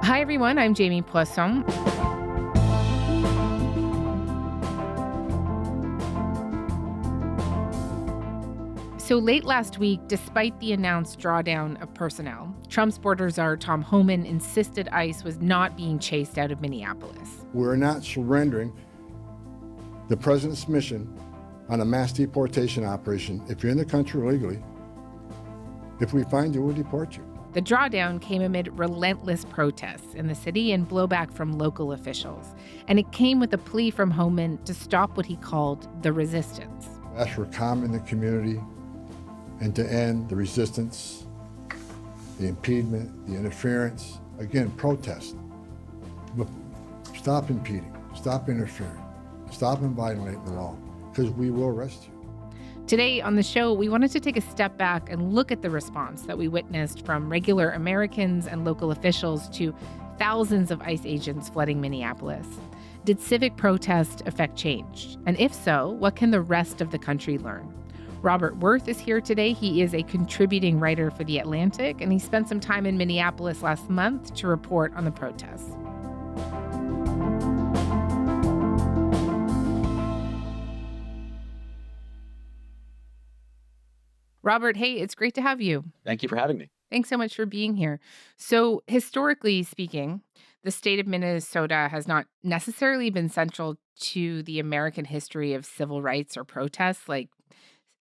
Hi, everyone. I'm Jamie Poisson. So late last week, despite the announced drawdown of personnel, Trump's border czar Tom Homan insisted ICE was not being chased out of Minneapolis. We're not surrendering the president's mission on a mass deportation operation. If you're in the country illegally, if we find you, we'll deport you. The drawdown came amid relentless protests in the city and blowback from local officials. And it came with a plea from Homan to stop what he called the resistance. Ask for calm in the community and to end the resistance, the impediment, the interference. Again, protest. But stop impeding, stop interfering, stop violating the law, because we will arrest you. Today on the show, we wanted to take a step back and look at the response that we witnessed from regular Americans and local officials to thousands of ICE agents flooding Minneapolis. Did civic protest affect change? And if so, what can the rest of the country learn? Robert Worth is here today. He is a contributing writer for The Atlantic, and he spent some time in Minneapolis last month to report on the protests. Robert, hey, it's great to have you. Thank you for having me. Thanks so much for being here. So, historically speaking, the state of Minnesota has not necessarily been central to the American history of civil rights or protests like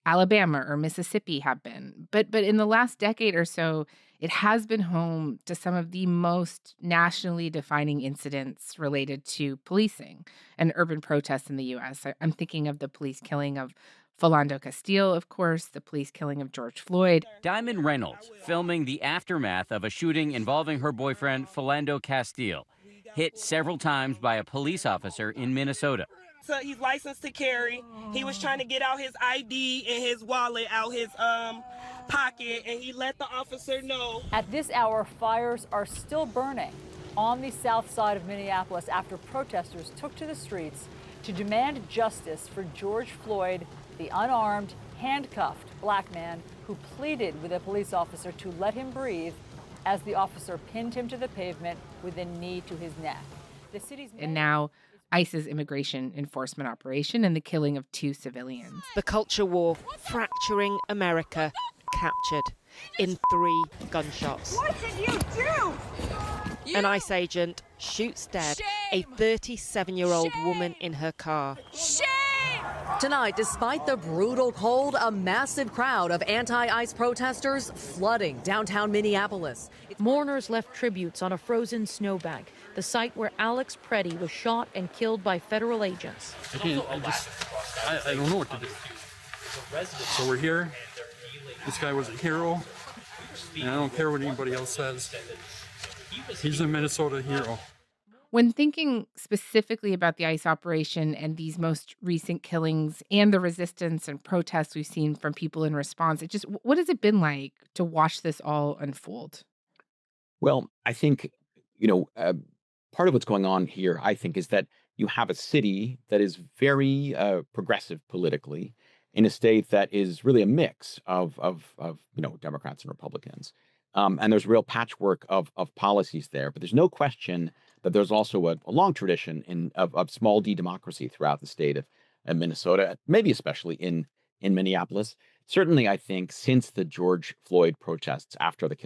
Alabama or Mississippi have been. But in the last decade or so, it has been home to some of the most nationally defining incidents related to policing and urban protests in the U.S. I'm thinking of the police killing of Philando Castile, of course, the police killing of George Floyd. Diamond Reynolds filming the aftermath of a shooting involving her boyfriend, Philando Castile, hit several times by a police officer in Minnesota. So he's licensed to carry. He was trying to get out his ID and his wallet out his pocket, and he let the officer know. At this hour, fires are still burning on the south side of Minneapolis after protesters took to the streets to demand justice for George Floyd, the unarmed, handcuffed black man who pleaded with a police officer to let him breathe as the officer pinned him to the pavement with a knee to his neck. And now ICE's immigration enforcement operation and the killing of 2 civilians. The culture war, fracturing America, captured in 3 gunshots. What did you do? An ICE agent shoots dead a 37-year-old woman in her car. Tonight, despite the brutal cold, a massive crowd of anti-ICE protesters flooding downtown Minneapolis. Mourners left tributes on a frozen snowbank, the site where Alex Preddy was shot and killed by federal agents. I don't know what to do. So we're here. This guy was a hero, and I don't care what anybody else says. He's a Minnesota hero. When thinking specifically about the ICE operation and these most recent killings and the resistance and protests we've seen from people in response, what has it been like to watch this all unfold? Well, I think, part of what's going on here, I think, is that you have a city that is very progressive politically in a state that is really a mix of Democrats and Republicans. And there's a real patchwork of policies there. But there's no question that there's also a long tradition of small d democracy throughout the state of Minnesota, maybe especially in Minneapolis. Certainly, I think since the George Floyd protests after the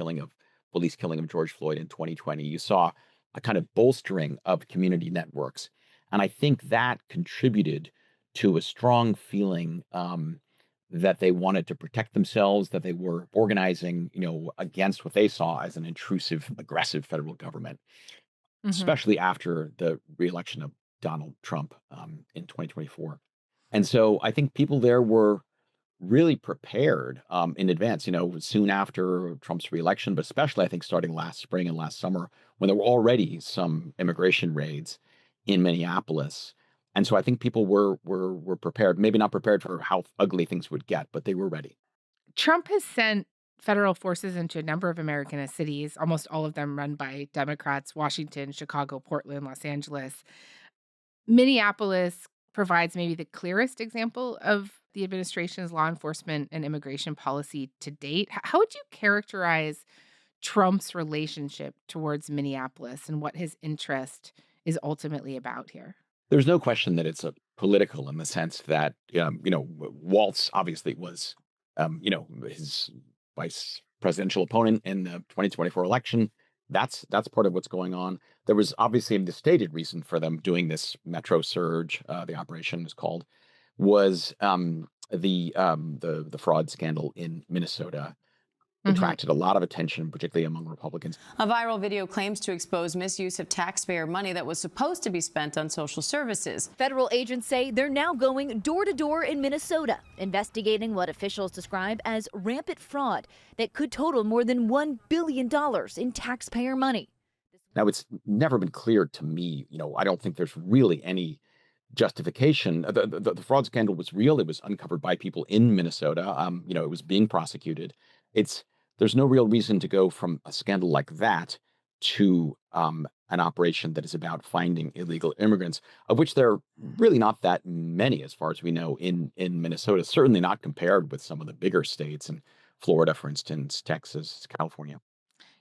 police killing of George Floyd in 2020, you saw a kind of bolstering of community networks. And I think that contributed to a strong feeling that they wanted to protect themselves, that they were organizing, against what they saw as an intrusive, aggressive federal government, especially after the reelection of Donald Trump in 2024. And so I think people there were really prepared in advance, soon after Trump's reelection, but especially I think starting last spring and last summer when there were already some immigration raids in Minneapolis. And so I think people were prepared, maybe not prepared for how ugly things would get, but they were ready. Trump has sent federal forces into a number of American cities, almost all of them run by Democrats: Washington, Chicago, Portland, Los Angeles. Minneapolis provides maybe the clearest example of the administration's law enforcement and immigration policy to date. How would you characterize Trump's relationship towards Minneapolis and what his interest is ultimately about here? There's no question that it's a political in the sense that, Waltz obviously was, his vice presidential opponent in the 2024 election. That's part of what's going on. There was obviously the stated reason for them doing this Metro Surge, the operation is called, was the fraud scandal in Minnesota attracted a lot of attention, particularly among Republicans. A viral video claims to expose misuse of taxpayer money that was supposed to be spent on social services. Federal agents say they're now going door to door in Minnesota, investigating what officials describe as rampant fraud that could total more than $1 billion in taxpayer money. Now, it's never been clear to me, I don't think there's really any justification. The fraud scandal was real. It was uncovered by people in Minnesota. It was being prosecuted. There's no real reason to go from a scandal like that to an operation that is about finding illegal immigrants, of which there are really not that many, as far as we know, in Minnesota, certainly not compared with some of the bigger states in Florida, for instance, Texas, California.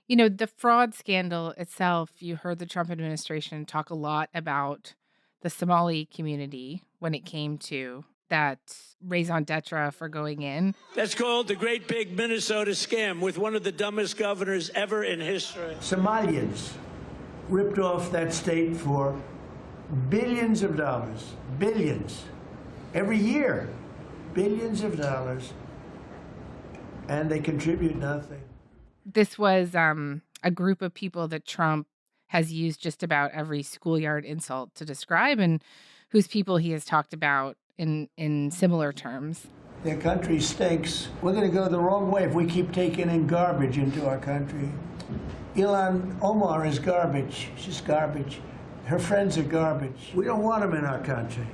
The fraud scandal itself, you heard the Trump administration talk a lot about the Somali community when it came to that raison d'etre for going in. That's called the Great Big Minnesota Scam with one of the dumbest governors ever in history. Somalians ripped off that state for billions of dollars. Billions. Every year. Billions of dollars. And they contribute nothing. This was a group of people that Trump has used just about every schoolyard insult to describe, and whose people he has talked about in similar terms. Their country stinks. We're going to go the wrong way if we keep taking in garbage into our country. Ilhan Omar is garbage. She's garbage. Her friends are garbage. We don't want them in our country.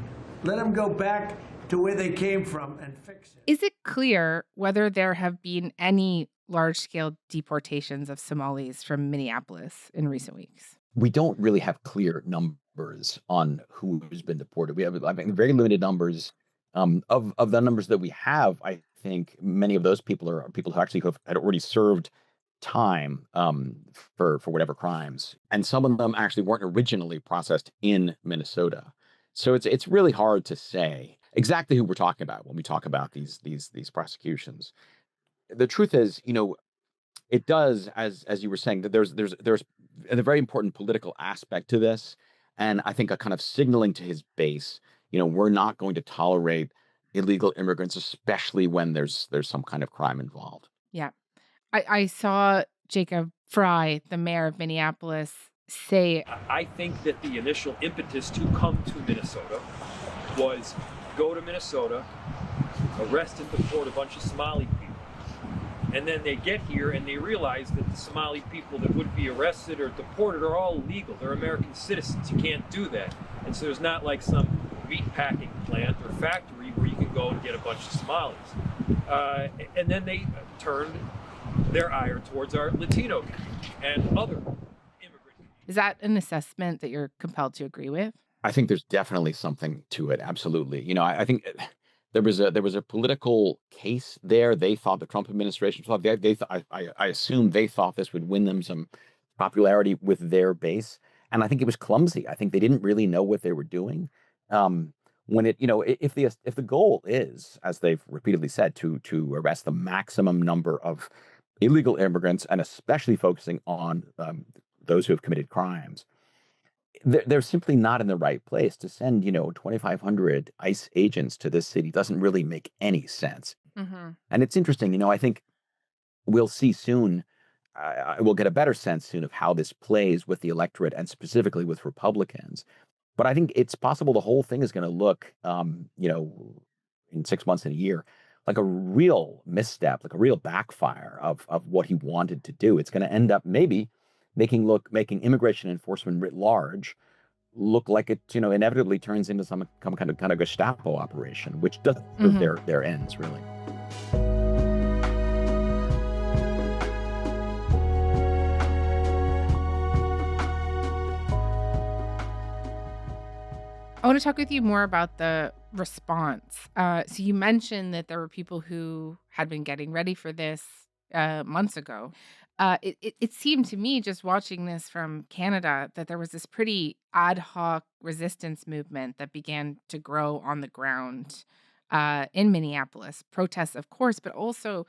Let them go back to where they came from and fix it. Is it clear whether there have been any large-scale deportations of Somalis from Minneapolis in recent weeks? We don't really have clear numbers on who's been deported. We have, very limited numbers. Of the numbers that we have, I think many of those people are people who actually had already served time for whatever crimes, and some of them actually weren't originally processed in Minnesota. So it's really hard to say exactly who we're talking about when we talk about these prosecutions. The truth is, it does, as you were saying, that there's a very important political aspect to this, and I think a kind of signaling to his base, we're not going to tolerate illegal immigrants, especially when there's some kind of crime involved. Yeah. I saw Jacob Fry, the mayor of Minneapolis, say, I think that the initial impetus to come to Minnesota was go to Minnesota, arrest and deport a bunch of Somali people. And then they get here and they realize that the Somali people that would be arrested or deported are all illegal. They're American citizens. You can't do that. And so there's not like some meat packing plant or factory where you can go and get a bunch of Somalis. And then they turned their ire towards our Latino community and other immigrants. Is that an assessment that you're compelled to agree with? I think there's definitely something to it. Absolutely. I think there was a political case there. They thought the Trump administration thought I assume they thought this would win them some popularity with their base, and I think it was clumsy. I think they didn't really know what they were doing. When if the goal is, as they've repeatedly said, to arrest the maximum number of illegal immigrants, and especially focusing on those who have committed crimes, they're simply not in the right place. To send 2,500 ICE agents to this city doesn't really make any sense. Mm-hmm. And it's interesting, I think we'll see soon. We'll get a better sense soon of how this plays with the electorate and specifically with Republicans. But I think it's possible the whole thing is going to look, in 6 months and a year, like a real misstep, like a real backfire of what he wanted to do. It's going to end up maybe making immigration enforcement writ large look like it, inevitably turns into some kind of Gestapo operation, which doesn't serve their ends, really. I want to talk with you more about the response. So you mentioned that there were people who had been getting ready for this months ago. It seemed to me, just watching this from Canada, that there was this pretty ad hoc resistance movement that began to grow on the ground in Minneapolis. Protests, of course, but also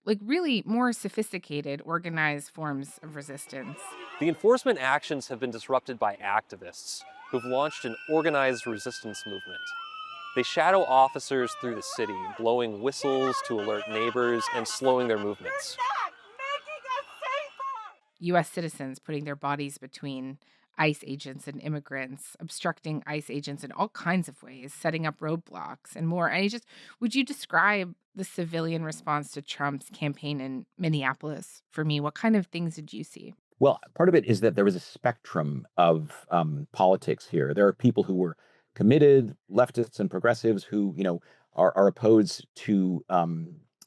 like really more sophisticated, organized forms of resistance. The enforcement actions have been disrupted by activists who've launched an organized resistance movement. They shadow officers through the city, blowing whistles to alert neighbors and slowing their movements. U.S. citizens putting their bodies between ICE agents and immigrants, obstructing ICE agents in all kinds of ways, setting up roadblocks and more. Would you describe the civilian response to Trump's campaign in Minneapolis for me? What kind of things did you see? Well, part of it is that there was a spectrum of politics here. There are people who were committed leftists and progressives who, are opposed to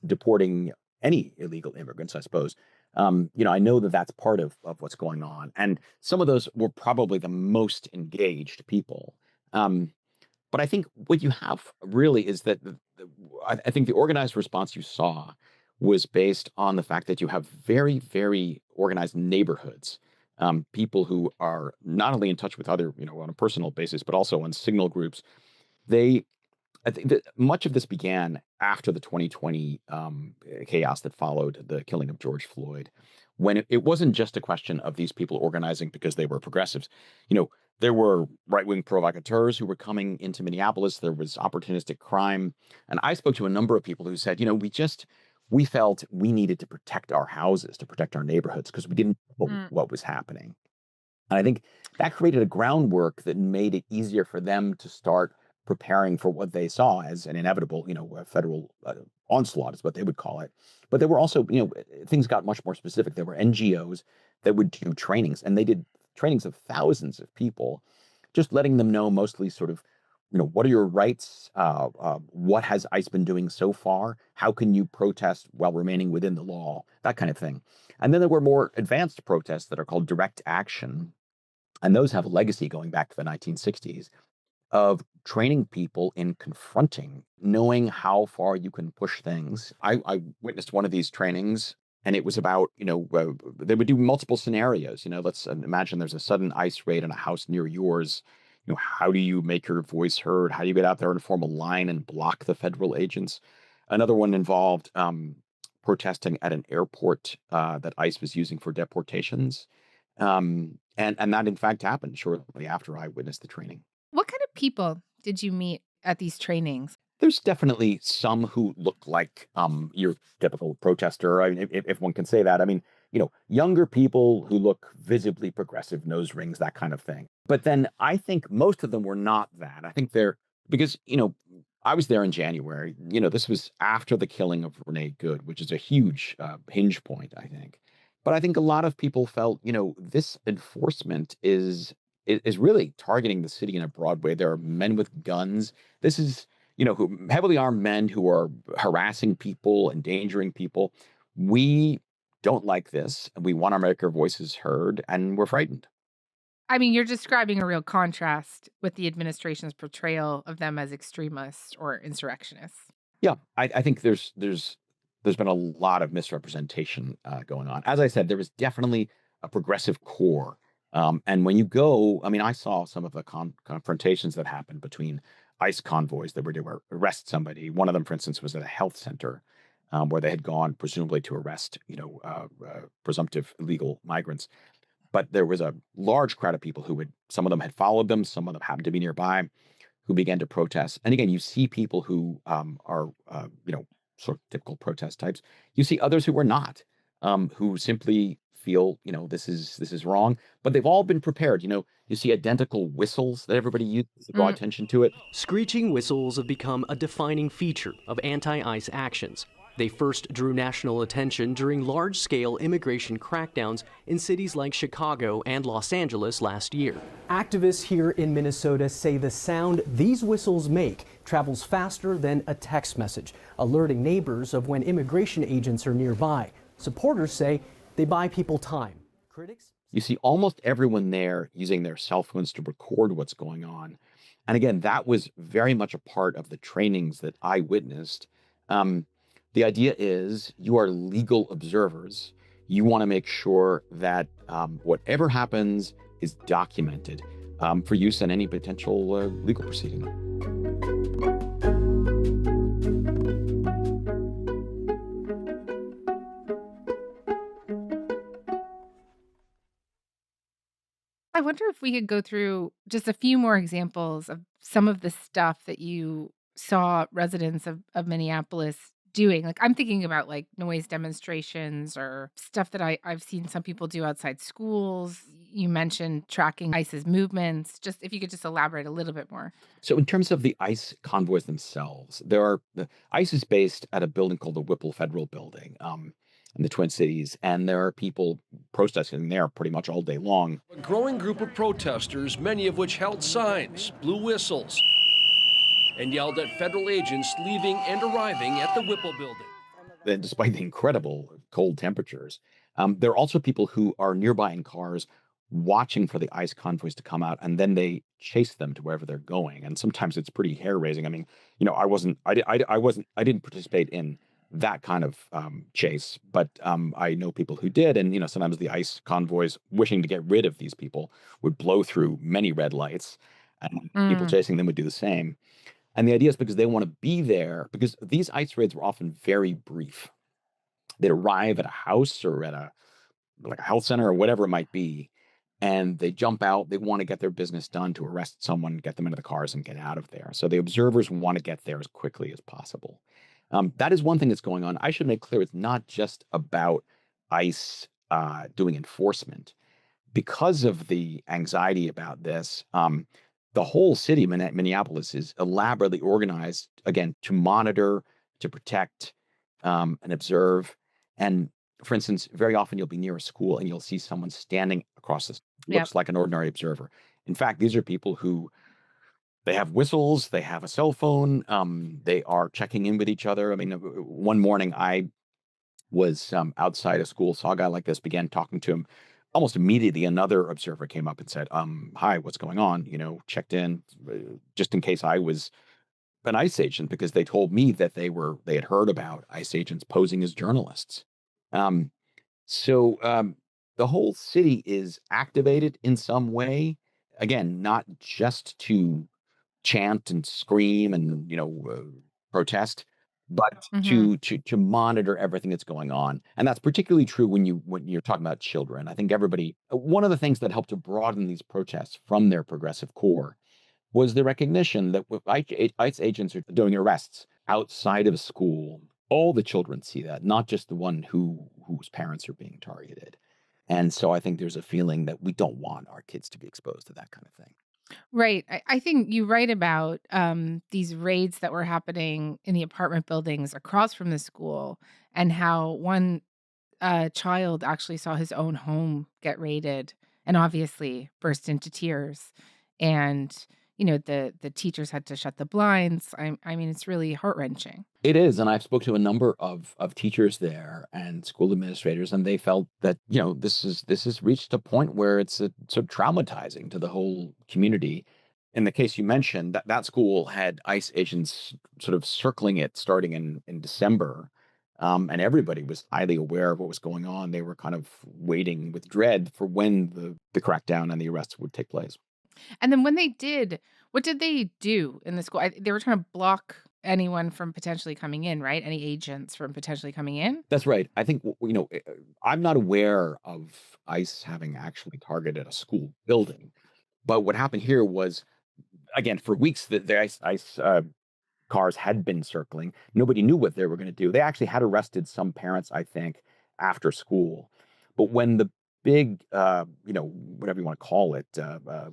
deporting any illegal immigrants, I suppose. I know that that's part of what's going on. And some of those were probably the most engaged people. But I think what you have really is that I think the organized response you saw was based on the fact that you have very, very organized neighborhoods, people who are not only in touch with other, on a personal basis, but also on signal groups. I think that much of this began after the 2020 chaos that followed the killing of George Floyd, when it wasn't just a question of these people organizing because they were progressives. There were right-wing provocateurs who were coming into Minneapolis. There was opportunistic crime. And I spoke to a number of people who said, we felt we needed to protect our houses, to protect our neighborhoods, because we didn't know what was happening. And I think that created a groundwork that made it easier for them to start preparing for what they saw as an inevitable, a federal onslaught is what they would call it. But there were also, things got much more specific. There were NGOs that would do trainings, and they did trainings of thousands of people, just letting them know mostly sort of, what are your rights? What has ICE been doing so far? How can you protest while remaining within the law? That kind of thing. And then there were more advanced protests that are called direct action. And those have a legacy going back to the 1960s of training people in confronting, knowing how far you can push things. I witnessed one of these trainings, and it was about, they would do multiple scenarios. Let's imagine there's a sudden ICE raid on a house near yours. How do you make your voice heard? How do you get out there and form a line and block the federal agents? Another one involved protesting at an airport that ICE was using for deportations. And that, in fact, happened shortly after I witnessed the training. What kind of people did you meet at these trainings? There's definitely some who look like your typical protester, if one can say that. Younger people who look visibly progressive, nose rings, that kind of thing. But then I think most of them were not that. I think because, I was there in January. This was after the killing of Renee Good, which is a huge hinge point, I think. But I think a lot of people felt, this enforcement is really targeting the city in a broad way. There are men with guns. This is, heavily armed men who are harassing people, endangering people. We don't like this, and we want to make our voices heard, and we're frightened. You're describing a real contrast with the administration's portrayal of them as extremists or insurrectionists. Yeah, I think there's been a lot of misrepresentation going on. As I said, there was definitely a progressive core. And when you go, I saw some of the confrontations that happened between ICE convoys that were to arrest somebody. One of them, for instance, was at a health center where they had gone presumably to arrest, presumptive illegal migrants. But there was a large crowd of people some of them had followed them, some of them happened to be nearby, who began to protest. And again, you see people who are, sort of typical protest types. You see others who were not, who simply feel, this is wrong, but they've all been prepared. You see identical whistles that everybody uses to draw attention to it. Screeching whistles have become a defining feature of anti-ICE actions. They first drew national attention during large-scale immigration crackdowns in cities like Chicago and Los Angeles last year. Activists here in Minnesota say the sound these whistles make travels faster than a text message, alerting neighbors of when immigration agents are nearby. Supporters say they buy people time. Critics? You see almost everyone there using their cell phones to record what's going on. And again, that was very much a part of the trainings that I witnessed. The idea is you are legal observers. you want to make sure that whatever happens is documented for use in any potential legal proceeding. I wonder if we could go through just a few more examples of some of the stuff that you saw residents of Minneapolis doing. Like, I'm thinking about like noise demonstrations or stuff that I've seen some people do outside schools. You mentioned tracking ICE's movements. Just if you could just elaborate a little bit more. So in terms of the ICE convoys themselves, the ICE is based at a building called the Whipple Federal Building in the Twin Cities, and there are people protesting there pretty much all day long. A growing group of protesters, many of which held signs, blew whistles, and yelled at federal agents leaving and arriving at the Whipple Building. And despite the incredible cold temperatures, there are also people who are nearby in cars watching for the ICE convoys to come out, and then they chase them to wherever they're going. And sometimes it's pretty hair-raising. I mean, I didn't participate in that kind of chase, but I know people who did. And, sometimes the ICE convoys, wishing to get rid of these people, would blow through many red lights, and people chasing them would do the same. And the idea is because they want to be there, because these ICE raids were often very brief. They'd arrive at a house or at a health center or whatever it might be, and they jump out. They want to get their business done, to arrest someone, get them into the cars, and get out of there. So the observers want to get there as quickly as possible. That is one thing that's going on. I should make clear, it's not just about ICE doing enforcement. Because of the anxiety about this, the whole city of Minneapolis is elaborately organized, again, to monitor, to protect, and observe. And for instance, very often you'll be near a school and you'll see someone standing across this, looks like an ordinary observer. In fact, these are people who, they have whistles, they have a cell phone, they are checking in with each other. I mean, one morning I was outside a school, saw a guy like this, began talking to him. Almost immediately, another observer came up and said, hi, what's going on? Checked in just in case I was an ICE agent, because they told me that they had heard about ICE agents posing as journalists. So the whole city is activated in some way. Again, not just to chant and scream and protest, but to monitor everything that's going on. And that's particularly true when you're talking about children. I think one of the things that helped to broaden these protests from their progressive core was the recognition that ICE agents are doing arrests outside of school. All the children see that, not just the one whose parents are being targeted. And so I think there's a feeling that we don't want our kids to be exposed to that kind of thing. Right. I think you write about these raids that were happening in the apartment buildings across from the school, and how one child actually saw his own home get raided and obviously burst into tears. And, the teachers had to shut the blinds. I mean, it's really heart-wrenching. It is. And I've spoke to a number of teachers there and school administrators, and they felt that, this has reached a point where it's sort of traumatizing to the whole community. In the case you mentioned, that school had ICE agents sort of circling it starting in December. And everybody was highly aware of what was going on. They were kind of waiting with dread for when the crackdown and the arrests would take place. And then when they did, what did they do in the school? They were trying to block anyone from potentially coming in, right? Any agents from potentially coming in? That's right. I think, I'm not aware of ICE having actually targeted a school building. But what happened here was, again, for weeks, the ICE cars had been circling. Nobody knew what they were going to do. They actually had arrested some parents, I think, after school. But when the big, whatever you want to call it,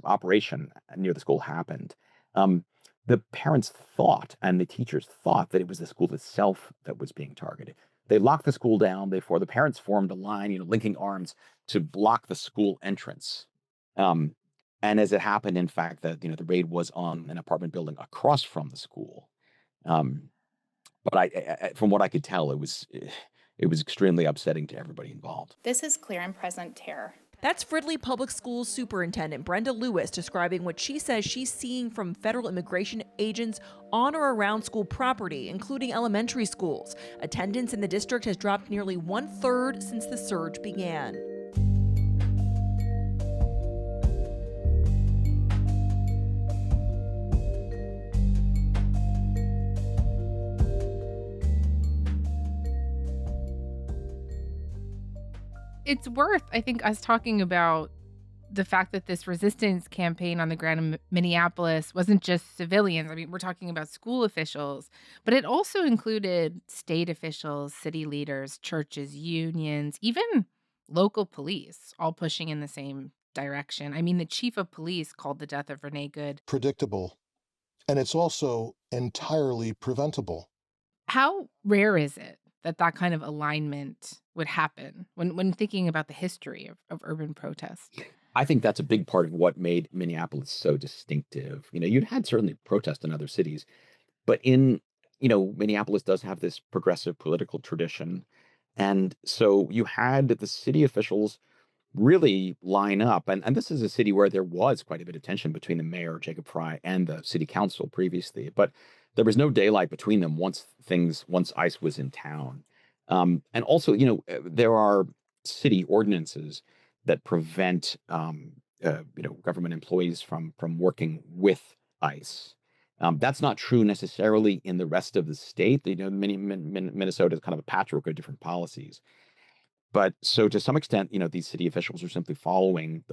operation near the school happened, the parents thought and the teachers thought that it was the school itself that was being targeted. They locked the school down. The parents formed a line, linking arms to block the school entrance. And as it happened, in fact, the raid was on an apartment building across from the school. But I from what I could tell, it was extremely upsetting to everybody involved. This is clear and present terror. That's Fridley Public Schools Superintendent Brenda Lewis describing what she says she's seeing from federal immigration agents on or around school property, including elementary schools. Attendance in the district has dropped nearly 1/3 since the surge began. It's worth, I think, us talking about the fact that this resistance campaign on the ground in Minneapolis wasn't just civilians. I mean, we're talking about school officials, but it also included state officials, city leaders, churches, unions, even local police, all pushing in the same direction. I mean, the chief of police called the death of Renee Good predictable, and it's also entirely preventable. How rare is it that that kind of alignment would happen when thinking about the history of urban protests? I think that's a big part of what made Minneapolis so distinctive. You'd had certainly protests in other cities, but Minneapolis does have this progressive political tradition. And so you had the city officials really line up. And this is a city where there was quite a bit of tension between the mayor, Jacob Fry, and the city council previously. But there was no daylight between them once ICE was in town. And also, there are city ordinances that prevent, government employees from working with ICE. That's not true necessarily in the rest of the state. Minnesota is kind of a patchwork of different policies. But so to some extent, these city officials are simply following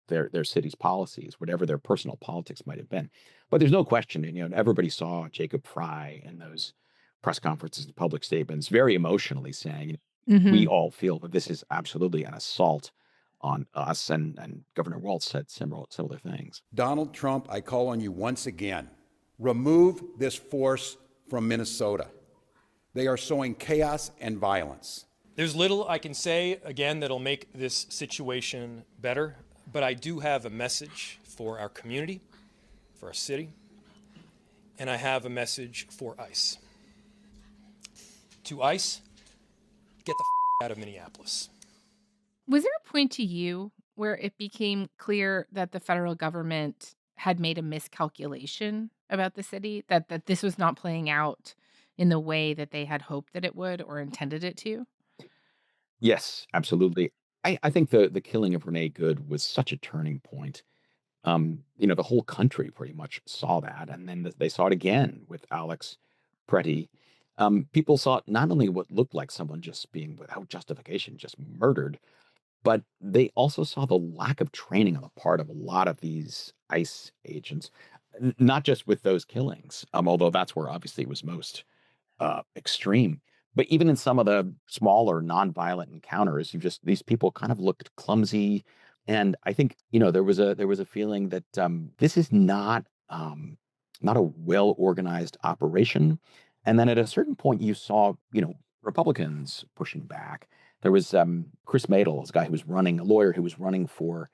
their city's policies, whatever their personal politics might have been. But there's no question, everybody saw Jacob Fry in those press conferences and public statements very emotionally saying, we all feel that this is absolutely an assault on us. And Governor Walz said similar things. Donald Trump, I call on you once again. Remove this force from Minnesota. They are sowing chaos and violence. There's little I can say, again, that'll make this situation better, but I do have a message for our community, for our city, and I have a message for ICE. To ICE, get the out of Minneapolis. Was there a point to you where it became clear that the federal government had made a miscalculation about the city, that this was not playing out in the way that they had hoped that it would or intended it to? Yes, absolutely. I think the killing of Renee Good was such a turning point. The whole country pretty much saw that. And then they saw it again with Alex Pretty. People saw not only what looked like someone just being without justification, just murdered, but they also saw the lack of training on the part of a lot of these ICE agents, not just with those killings, although that's where obviously it was most extreme. But even in some of the smaller nonviolent encounters, these people kind of looked clumsy. And I think, there was a feeling that this is not a well-organized operation. And then at a certain point, you saw, Republicans pushing back. There was Chris Madel, this guy a lawyer who was running for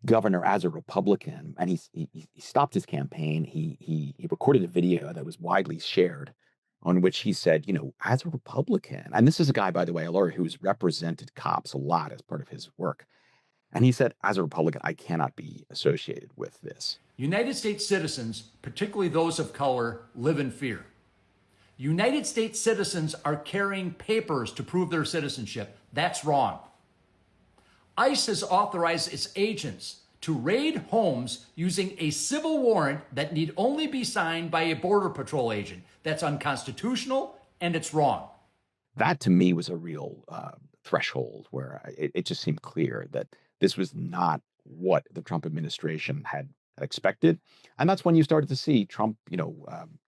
governor as a Republican, and he stopped his campaign. He recorded a video that was widely shared on which he said, as a Republican, and this is a guy, by the way, a lawyer who's represented cops a lot as part of his work. And he said, as a Republican, I cannot be associated with this. United States citizens, particularly those of color, live in fear. United States citizens are carrying papers to prove their citizenship. That's wrong. ICE has authorized its agents to raid homes using a civil warrant that need only be signed by a Border Patrol agent. That's unconstitutional and it's wrong. That to me was a real threshold where it just seemed clear that this was not what the Trump administration had expected. And that's when you started to see Trump,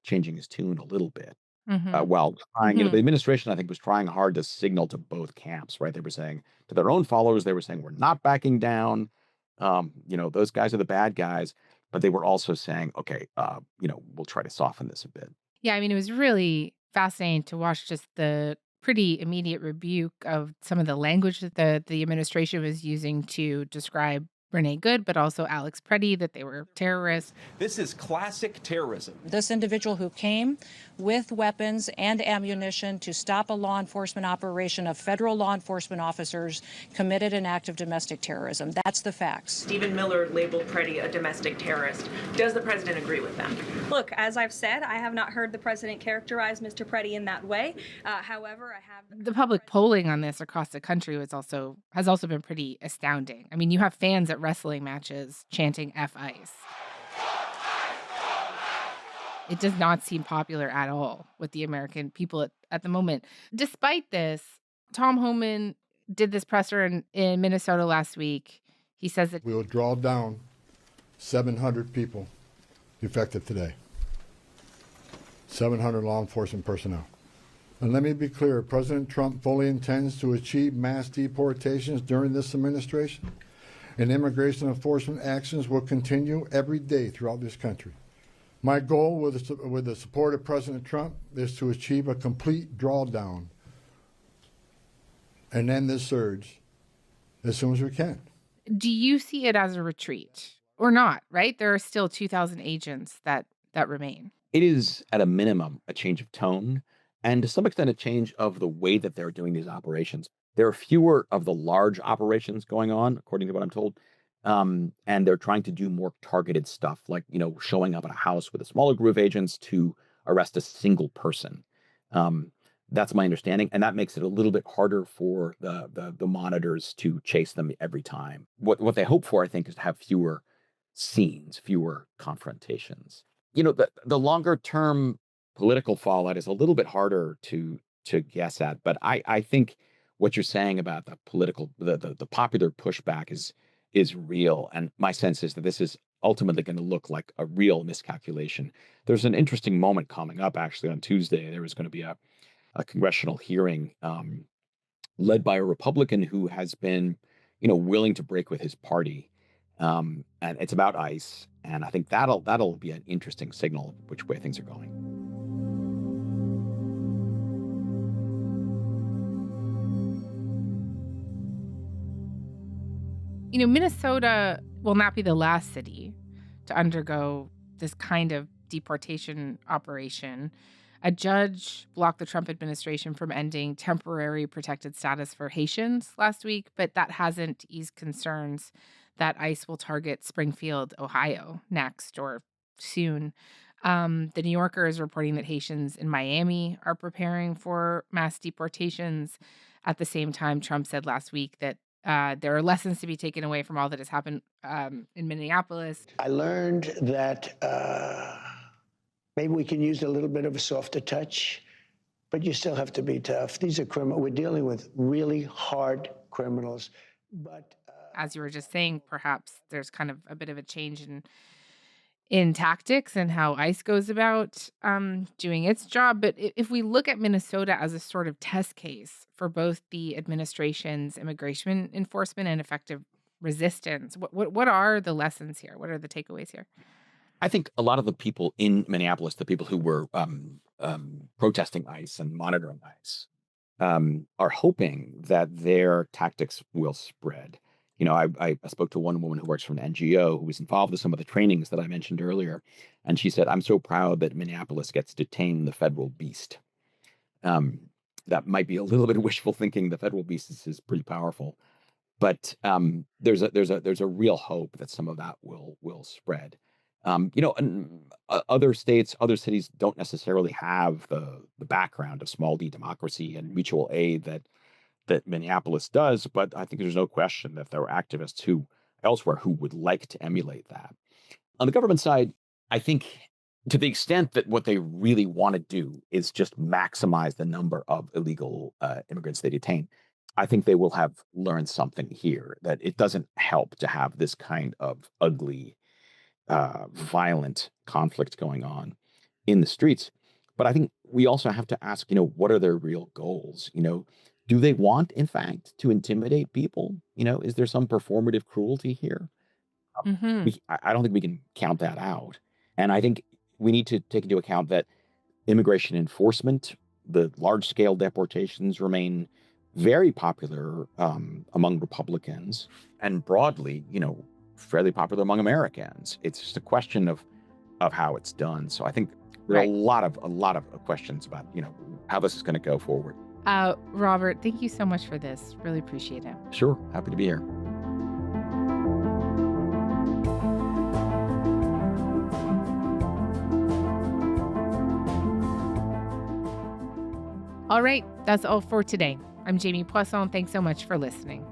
changing his tune a little bit. While trying, the administration, I think, was trying hard to signal to both camps, right? They were saying to their own followers, they were saying, we're not backing down. Those guys are the bad guys. But they were also saying, okay, we'll try to soften this a bit. Yeah, I mean, it was really fascinating to watch just the pretty immediate rebuke of some of the language that the administration was using to describe Renee Good, but also Alex Preddy, that they were terrorists. This is classic terrorism. This individual who came with weapons and ammunition to stop a law enforcement operation of federal law enforcement officers committed an act of domestic terrorism. That's the facts. Stephen Miller labeled Preddy a domestic terrorist. Does the president agree with that? Look, as I've said, I have not heard the president characterize Mr. Preddy in that way. However, I have... The public polling on this across the country has also been pretty astounding. I mean, you have fans at wrestling matches chanting F ICE. It does not seem popular at all with the American people at the moment. Despite this, Tom Homan did this presser in Minnesota last week. He says that we will draw down 700 people effective today. 700 law enforcement personnel. And let me be clear, President Trump fully intends to achieve mass deportations during this administration, and immigration enforcement actions will continue every day throughout this country. My goal with the support of President Trump is to achieve a complete drawdown and end this surge as soon as we can. Do you see it as a retreat or not, right? There are still 2,000 agents that remain. It is, at a minimum, a change of tone and to some extent a change of the way that they're doing these operations. There are fewer of the large operations going on, according to what I'm told. And they're trying to do more targeted stuff, like, showing up at a house with a smaller group of agents to arrest a single person. That's my understanding. And that makes it a little bit harder for the monitors to chase them every time. What they hope for, I think, is to have fewer scenes, fewer confrontations. The longer term political fallout is a little bit harder to guess at. But I think what you're saying about the popular pushback is real. And my sense is that this is ultimately going to look like a real miscalculation. There's an interesting moment coming up, actually, on Tuesday. There was going to be a congressional hearing led by a Republican who has been, willing to break with his party. And it's about ICE. And I think that'll be an interesting signal of which way things are going. Minnesota will not be the last city to undergo this kind of deportation operation. A judge blocked the Trump administration from ending temporary protected status for Haitians last week, but that hasn't eased concerns that ICE will target Springfield, Ohio next or soon. The New Yorker is reporting that Haitians in Miami are preparing for mass deportations. At the same time, Trump said last week that there are lessons to be taken away from all that has happened in Minneapolis. I learned that maybe we can use a little bit of a softer touch, but you still have to be tough. These are criminals. We're dealing with really hard criminals. But as you were just saying, perhaps there's kind of a bit of a change in tactics and how ICE goes about doing its job. But if we look at Minnesota as a sort of test case for both the administration's immigration enforcement and effective resistance, what are the lessons here? What are the takeaways here? I think a lot of the people in Minneapolis, the people who were protesting ICE and monitoring ICE, are hoping that their tactics will spread. I spoke to one woman who works for an NGO who was involved with some of the trainings that I mentioned earlier. And she said, I'm so proud that Minneapolis gets to tame the federal beast. That might be a little bit of wishful thinking. The federal beast is pretty powerful. But there's a real hope that some of that will spread. And other states, other cities don't necessarily have the background of small d democracy and mutual aid that Minneapolis does, but I think there's no question that there are activists elsewhere who would like to emulate that. On the government side, I think to the extent that what they really want to do is just maximize the number of illegal immigrants they detain, I think they will have learned something here, that it doesn't help to have this kind of ugly, violent conflict going on in the streets. But I think we also have to ask, what are their real goals? Do they want, in fact, to intimidate people? Is there some performative cruelty here? I don't think we can count that out. And I think we need to take into account that immigration enforcement, the large-scale deportations remain very popular among Republicans. And broadly, fairly popular among Americans. It's just a question of how it's done. So I think there are a lot of questions about, how this is going to go forward. Robert, thank you so much for this. Really appreciate it. Sure. Happy to be here. All right, that's all for today. I'm Jamie Poisson. Thanks so much for listening.